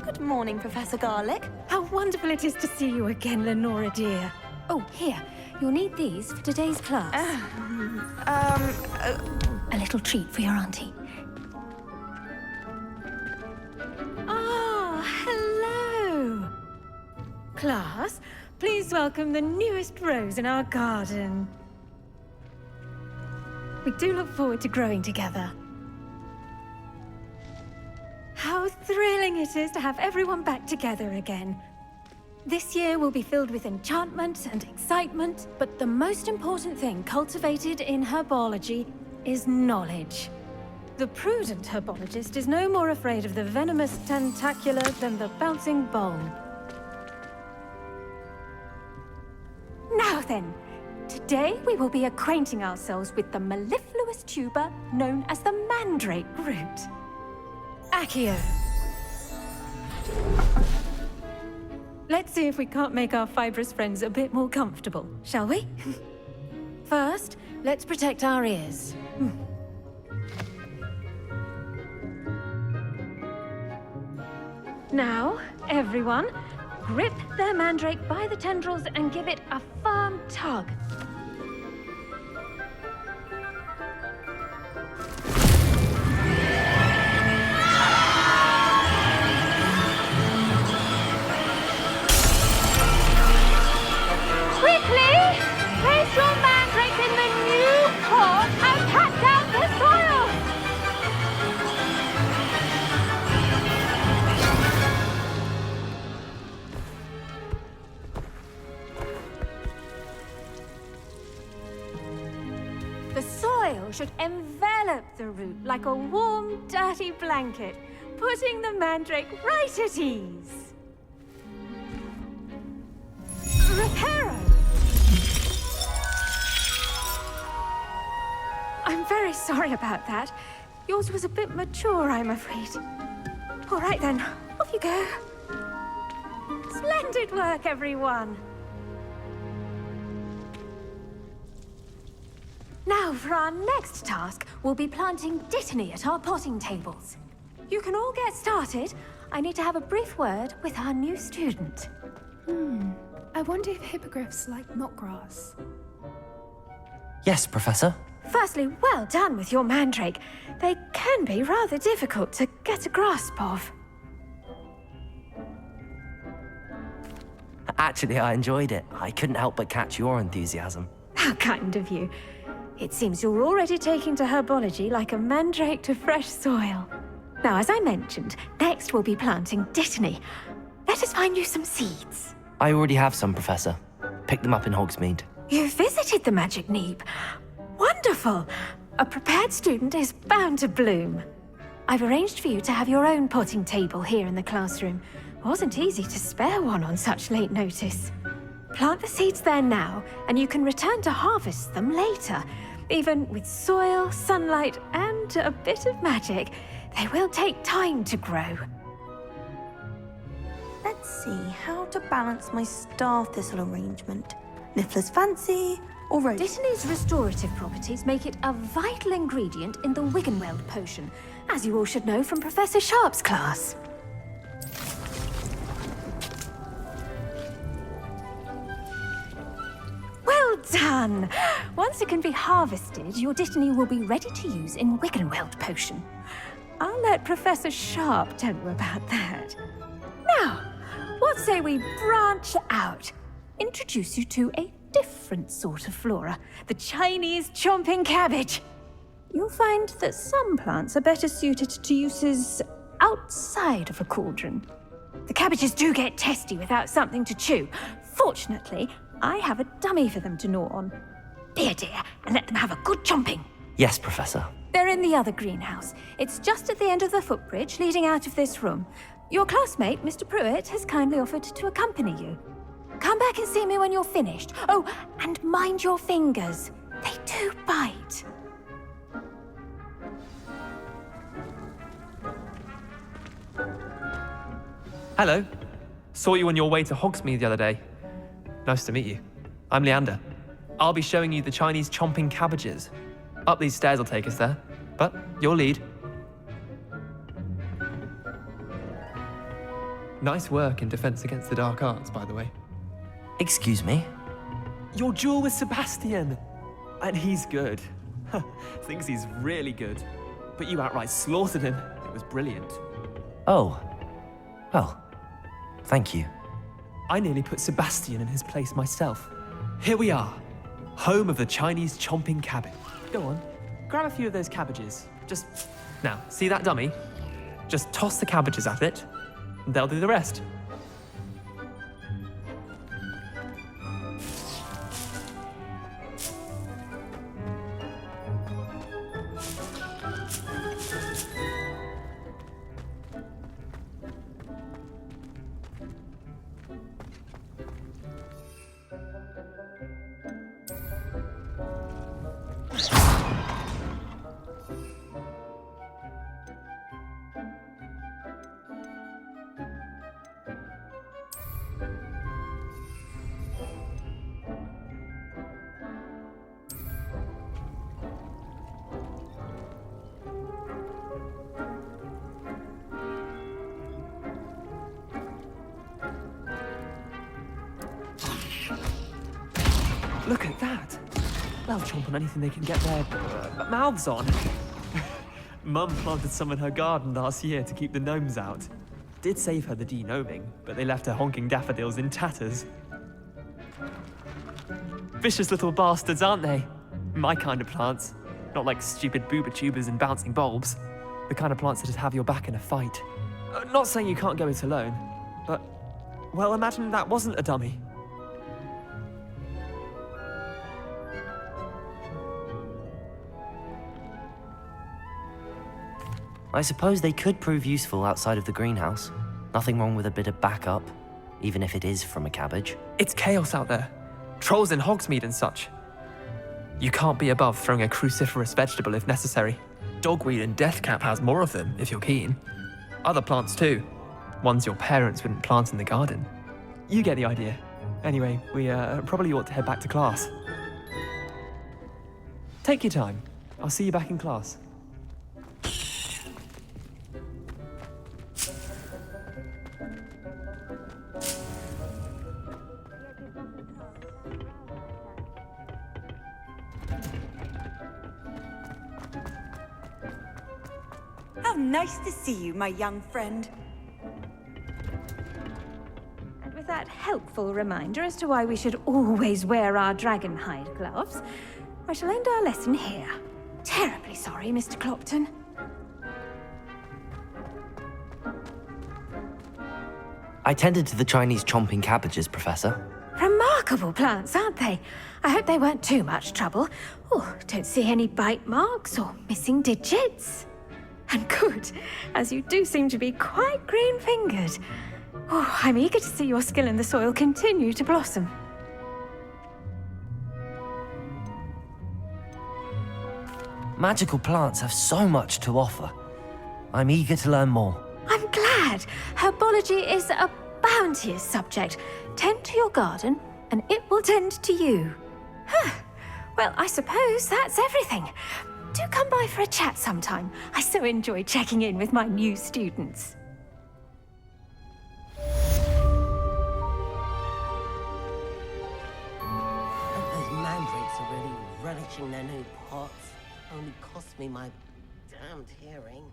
Good morning, Professor Garlick. How wonderful it is to see you again, Lenora dear. Oh, here. You'll need these for today's class. A little treat for your auntie. Ah, hello! Class, please welcome the newest rose in our garden. We do look forward to growing together. How thrilling it is to have everyone back together again. This year will be filled with enchantment and excitement, but the most important thing cultivated in herbology is knowledge. The prudent herbologist is no more afraid of the venomous tentacula than the bouncing bulb. Now then, today we will be acquainting ourselves with the mellifluous tuber known as the mandrake root. Accio. Let's see if we can't make our fibrous friends a bit more comfortable, shall we? First, let's protect our ears. Now, everyone, grip their mandrake by the tendrils and give it a firm tug. Quickly! Place your mandrake in the new pot and pat down the soil! The soil should envelop the root like a warm, dirty blanket, putting the mandrake right at ease. Reparo! I'm very sorry about that. Yours was a bit mature, I'm afraid. All right then, off you go. Splendid work, everyone. Now, for our next task, we'll be planting dittany at our potting tables. You can all get started. I need to have a brief word with our new student. I wonder if hippogriffs like knotgrass. Yes, Professor. Firstly, well done with your mandrake. They can be rather difficult to get a grasp of. Actually, I enjoyed it. I couldn't help but catch your enthusiasm. How kind of you. It seems you're already taking to herbology like a mandrake to fresh soil. Now, as I mentioned, next we'll be planting dittany. Let us find you some seeds. I already have some, Professor. Picked them up in Hogsmeade. You visited the Magic Neep. Wonderful! A prepared student is bound to bloom. I've arranged for you to have your own potting table here in the classroom. Wasn't easy to spare one on such late notice. Plant the seeds there now, and you can return to harvest them later. Even with soil, sunlight, and a bit of magic, they will take time to grow. Let's see how to balance my star thistle arrangement. Niffler's fancy or rose? Dittany's restorative properties make it a vital ingredient in the Wiggenweld potion, as you all should know from Professor Sharp's class. Well done! Once it can be harvested, your dittany will be ready to use in Wiggenweld potion. I'll let Professor Sharp tell you about that. Now, what say we branch out? Introduce you to a different sort of flora, the Chinese chomping cabbage. You'll find that some plants are better suited to uses outside of a cauldron. The cabbages do get testy without something to chew. Fortunately, I have a dummy for them to gnaw on. Be a dear and let them have a good chomping. Yes, Professor. They're in the other greenhouse. It's just at the end of the footbridge leading out of this room. Your classmate, Mr. Pruitt, has kindly offered to accompany you. Come back and see me when you're finished. Oh, and mind your fingers. They do bite. Hello. Saw you on your way to Hogsmeade the other day. Nice to meet you. I'm Leander. I'll be showing you the Chinese chomping cabbages. Up these stairs will take us there, but your lead. Nice work in Defense Against the Dark Arts, by the way. Excuse me? Your duel with Sebastian! And he's good. Thinks he's really good. But you outright slaughtered him. It was brilliant. Oh. Well, thank you. I nearly put Sebastian in his place myself. Here we are, home of the Chinese chomping cabbage. Go on, grab a few of those cabbages. Just, now, see that dummy? Just toss the cabbages at it, and they'll do the rest. Look at that. They'll chomp on anything they can get their mouths on. Mum planted some in her garden last year to keep the gnomes out. Did save her the de-gnoming, but they left her honking daffodils in tatters. Vicious little bastards, aren't they? My kind of plants. Not like stupid booba tubers and bouncing bulbs. The kind of plants that'd have your back in a fight. Not saying you can't go it alone, but, well, imagine that wasn't a dummy. I suppose they could prove useful outside of the greenhouse. Nothing wrong with a bit of backup, even if it is from a cabbage. It's chaos out there. Trolls in Hogsmeade and such. You can't be above throwing a cruciferous vegetable if necessary. Dogweed and deathcap has more of them, if you're keen. Other plants too. Ones your parents wouldn't plant in the garden. You get the idea. Anyway, we probably ought to head back to class. Take your time. I'll see you back in class. How nice to see you, my young friend. And with that helpful reminder as to why we should always wear our dragon hide gloves, I shall end our lesson here. Terribly sorry, Mr. Clopton. I tended to the Chinese chomping cabbages, Professor. Remarkable plants, aren't they? I hope they weren't too much trouble. Oh, don't see any bite marks or missing digits. And good, as you do seem to be quite green-fingered. Oh, I'm eager to see your skill in the soil continue to blossom. Magical plants have so much to offer. I'm eager to learn more. I'm glad. Herbology is a bounteous subject. Tend to your garden, and it will tend to you. Huh. Well, I suppose that's everything. Do come by for a chat sometime. I so enjoy checking in with my new students. Those mandrakes are really relishing their new pots. Only cost me my damned hearing.